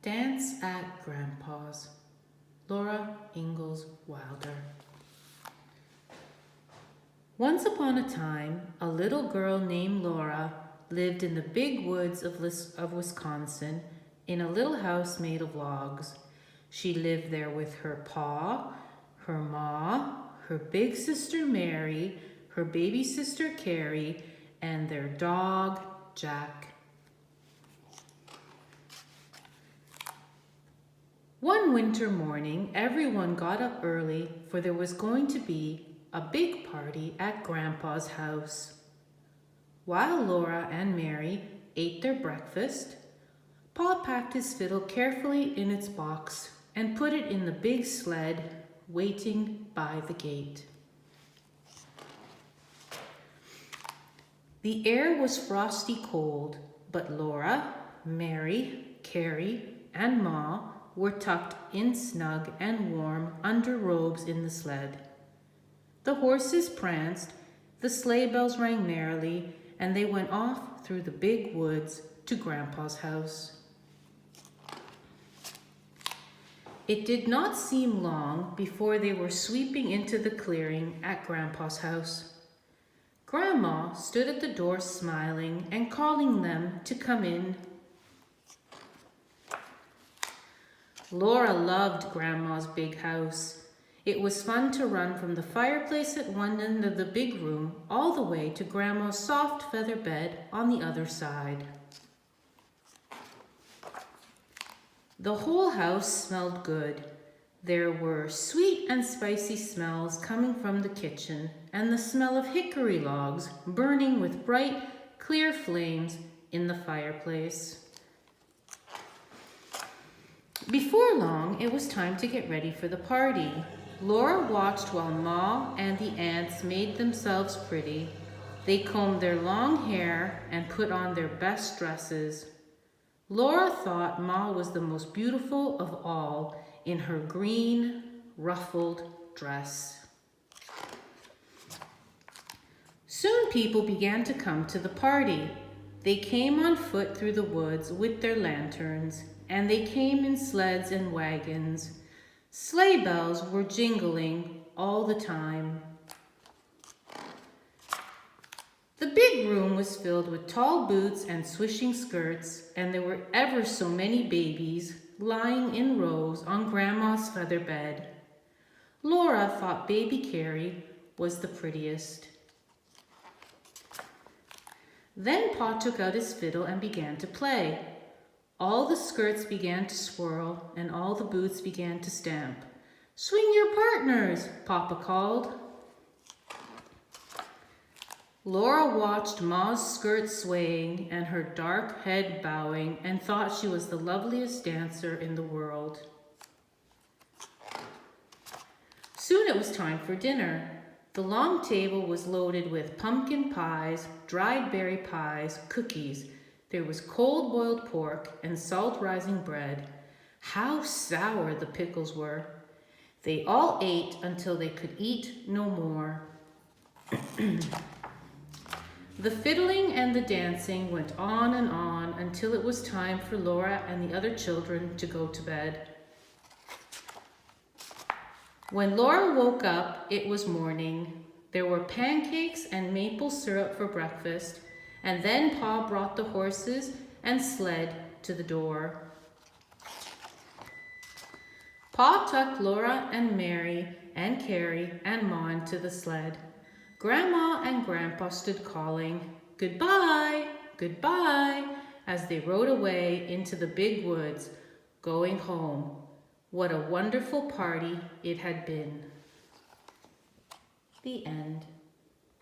Dance at Grandpa's. Laura Ingalls Wilder. Once upon a time, a little girl named Laura lived in the big woods of Wisconsin in a little house made of logs. She lived there with her pa, her ma, her big sister Mary, her baby sister Carrie, and their dog, Jack. One winter morning, everyone got up early, for there was going to be a big party at Grandpa's house. While Laura and Mary ate their breakfast, Pa packed his fiddle carefully in its box and put it in the big sled waiting by the gate. The air was frosty cold, but Laura, Mary, Carrie, and Ma were tucked in snug and warm under robes in the sled. The horses pranced, the sleigh bells rang merrily, and they went off through the big woods to Grandpa's house. It did not seem long before they were sweeping into the clearing at Grandpa's house. Grandma stood at the door smiling and calling them to come in. Laura loved Grandma's big house. It was fun to run from the fireplace at one end of the big room all the way to Grandma's soft feather bed on the other side. The whole house smelled good. There were sweet and spicy smells coming from the kitchen and the smell of hickory logs burning with bright, clear flames in the fireplace. Before long, it was time to get ready for the party. Laura watched while Ma and the aunts made themselves pretty. They combed their long hair and put on their best dresses. Laura thought Ma was the most beautiful of all in her green, ruffled dress. Soon people began to come to the party. They came on foot through the woods with their lanterns, and they came in sleds and wagons. Sleigh bells were jingling all the time. The big room was filled with tall boots and swishing skirts, and there were ever so many babies lying in rows on Grandma's feather bed. Laura thought baby Carrie was the prettiest. Then Pa took out his fiddle and began to play. All the skirts began to swirl and all the boots began to stamp. "Swing your partners," Papa called. Laura watched Ma's skirt swaying and her dark head bowing and thought she was the loveliest dancer in the world. Soon it was time for dinner. The long table was loaded with pumpkin pies, dried berry pies, cookies. There was cold boiled pork and salt rising bread. How sour the pickles were. They all ate until they could eat no more. The fiddling and the dancing went on and on until it was time for Laura and the other children to go to bed. When Laura woke up, it was morning. There were pancakes and maple syrup for breakfast, and then Pa brought the horses and sled to the door. Pa tucked Laura and Mary and Carrie and Ma into the sled. Grandma and Grandpa stood calling, "Goodbye, goodbye," as they rode away into the big woods, going home. What a wonderful party it had been. The end.